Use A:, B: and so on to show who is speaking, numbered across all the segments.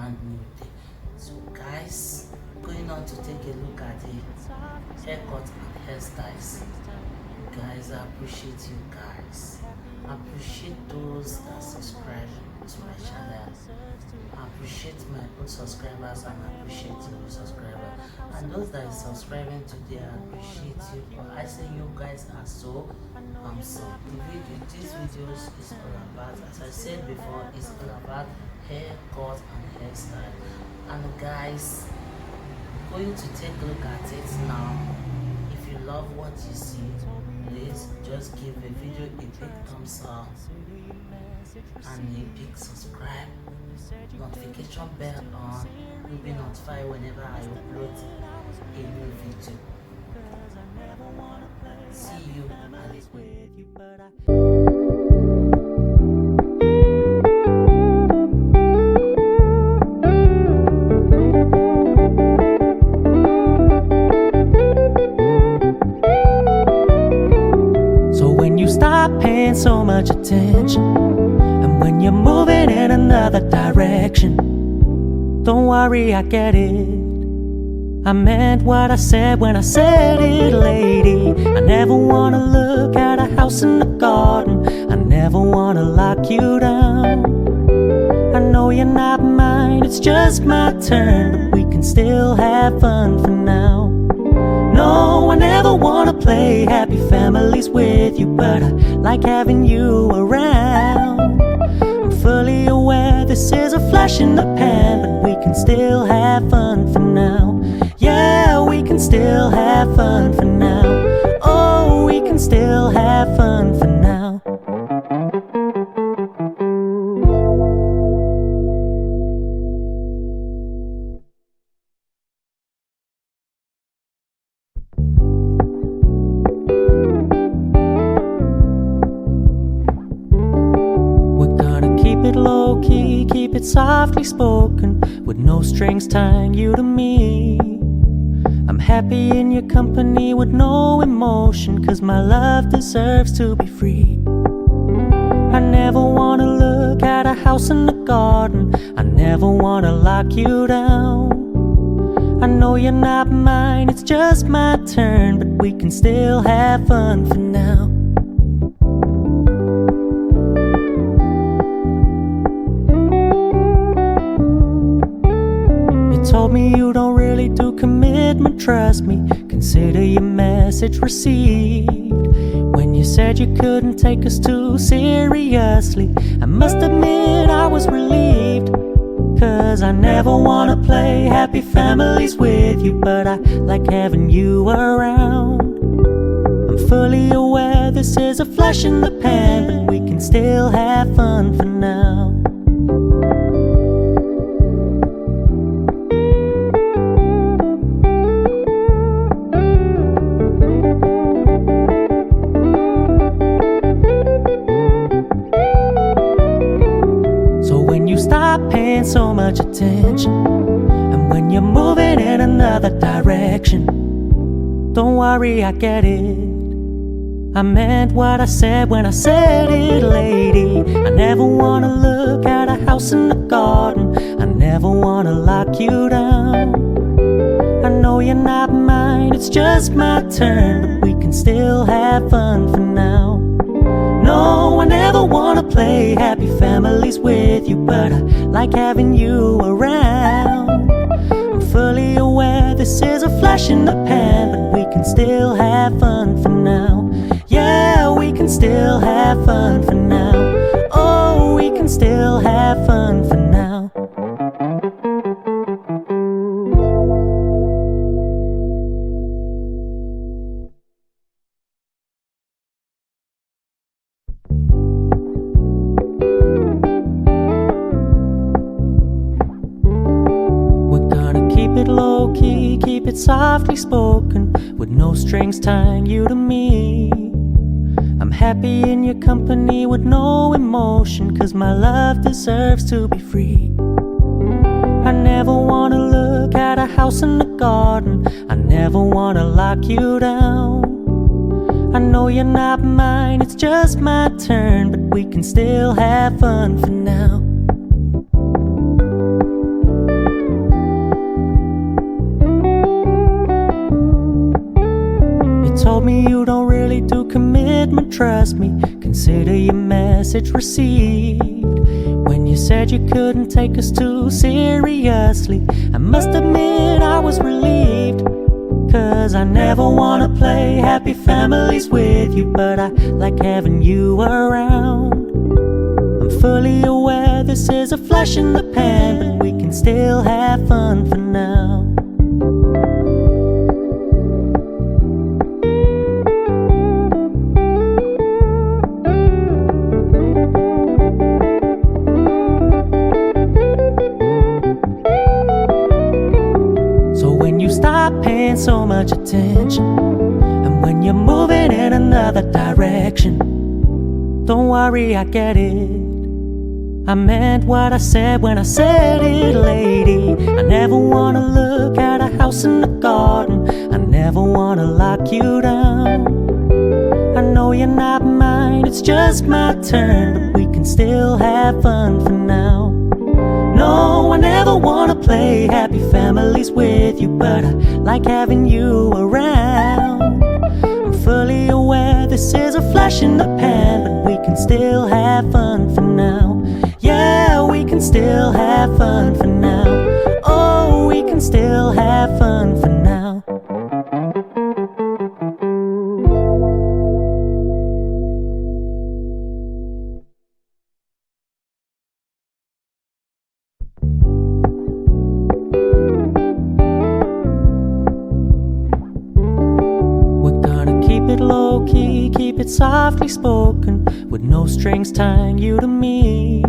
A: brand new day. So guys, going on to take a look at the haircut and hairstyles. Guys, I appreciate you guys. I appreciate those that subscribe to my channel. I appreciate my old subscribers and I appreciate the new subscribers. And those that is subscribing today, I appreciate you. But I say you guys are so awesome. This video is all about, as I said before, it's all about haircut and hairstyle. And guys, going to take a look at it now. If you love what you see, please just give the video a big thumbs up and a big subscribe, notification bell on. You'll be notified whenever I upload a new video. See you at the
B: paying so much attention, and when you're moving in another direction, don't worry, I get it. I meant what I said when I said it, lady. I never wanna look at a house in the garden. I never wanna lock you down. I know you're not mine, it's just my turn, but we can still have fun for now. No, I never wanna play happy families with you, but I like having you around. I'm fully aware this is a flash in the pan, but we can still have fun for now. Yeah, we can still have fun for now. Oh, we can still have fun for now. Low-key, keep it softly spoken, with no strings tying you to me. I'm happy in your company with no emotion, 'cause my love deserves to be free. I never wanna look at a house in the garden. I never wanna lock you down. I know you're not mine, it's just my turn, but we can still have fun for now. Told me you don't really do commitment, trust me, consider your message received. When you said you couldn't take us too seriously, I must admit I was relieved. 'Cause I never wanna play happy families with you, but I like having you around. I'm fully aware this is a flash in the pan, but we can still have fun for now. Stop paying so much attention, and when you're moving in another direction, don't worry, I get it. I meant what I said when I said it, lady. I never wanna look at a house in the garden. I never wanna lock you down. I know you're not mine, it's just my turn, but we can still have fun for now. No, I never wanna play happy families with you, but I like having you around. I'm fully aware this is a flash in the pan, but we can still have fun for now. Yeah, we can still have fun for now. Oh, we can still have fun for now. Low-key, keep it softly spoken, with no strings tying you to me. I'm happy in your company with no emotion, 'cause my love deserves to be free. I never wanna look at a house in the garden. I never wanna lock you down. I know you're not mine, it's just my turn, but we can still have fun for now. commitment, trust me. Consider your message received. When you said you couldn't take us too seriously, I must admit I was relieved. Cause I never wanna play happy families with you, but I like having you around. I'm fully aware this is a flash in the pan, but we can still have fun for now. So when you stop paying so much attention, and when you're moving in another direction, don't worry, I get it. I meant what I said when I said it, lady. I never wanna look at a house in the garden. I never wanna lock you down. I know you're not mine, it's just my turn, but we can still have fun for now. No, I never wanna play happy families with you, but I like having you around. I'm fully aware this is a flash in the pan, but we can still have fun for now. Yeah, we can still have fun for now. Oh, we can still have fun for now. We're gonna keep it low-key, keep it softly spoken, with no strings tying you to me.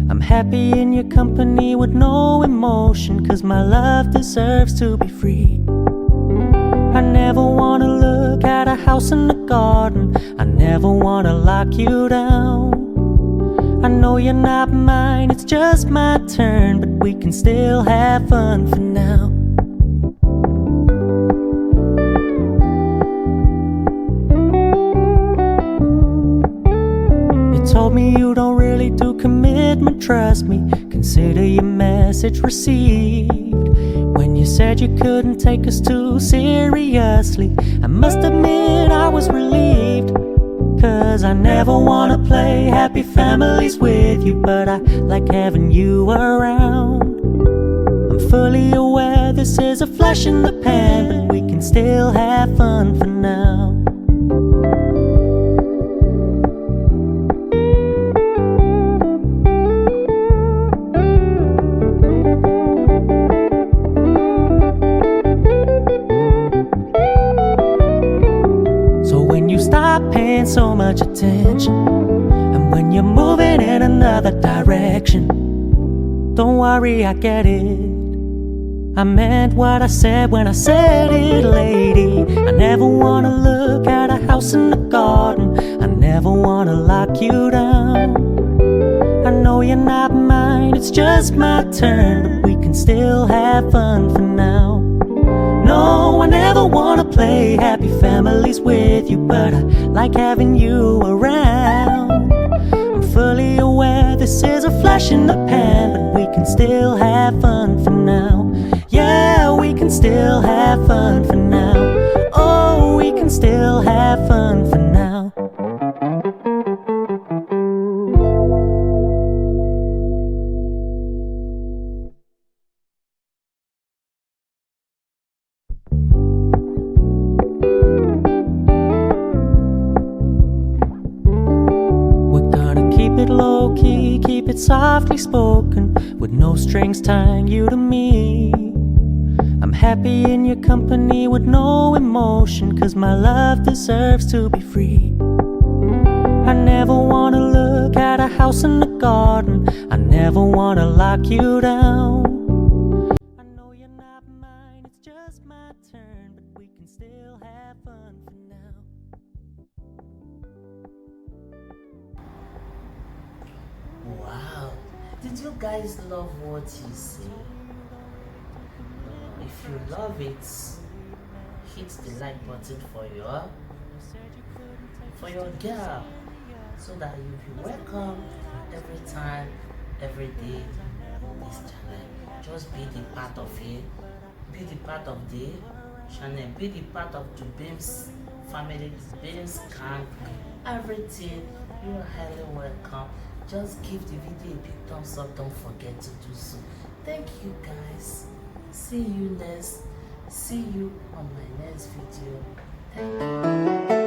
B: I'm happy in your company with no emotion, cause my love deserves to be free. I never wanna look at a house in the garden. I never wanna lock you down. I know you're not mine, it's just my turn, but we can still have fun for now. Told me you don't really do commitment, trust me. Consider your message received. When you said you couldn't take us too seriously, I must admit I was relieved. Cause I never wanna play happy families with you, but I like having you around. I'm fully aware this is a flash in the pan, but we can still have fun for now. Paying so much attention, and when you're moving in another direction, don't worry, I get it. I meant what I said when I said it, lady. I never wanna look at a house in the garden. I never wanna lock you down. I know you're not mine, it's just my turn, but we can still have fun for now. No, I never wanna play happy families with you, but I like having you around. I'm fully aware this is a flash in the pan, but we can still have fun for now. Yeah, we can still have fun for now. Oh, we can still have fun for now. Low-key, keep it softly spoken, with no strings tying you to me. I'm happy in your company with no emotion, cause my love deserves to be free. I never wanna look at a house in the garden. I never wanna lock you down. I know you're not mine, it's just my turn, but we can still have fun for now.
A: Wow, did you guys love what you see? If you love it, hit the like button for your girl, so that you'll be welcome every time, every day on this channel. Just be the part of it, be the part of the channel, be the part of Dubem's family being scammed, everything. You are highly welcome. Just give the video a big thumbs up. Don't forget to do so. Thank you guys. See you on my next video. Thank you.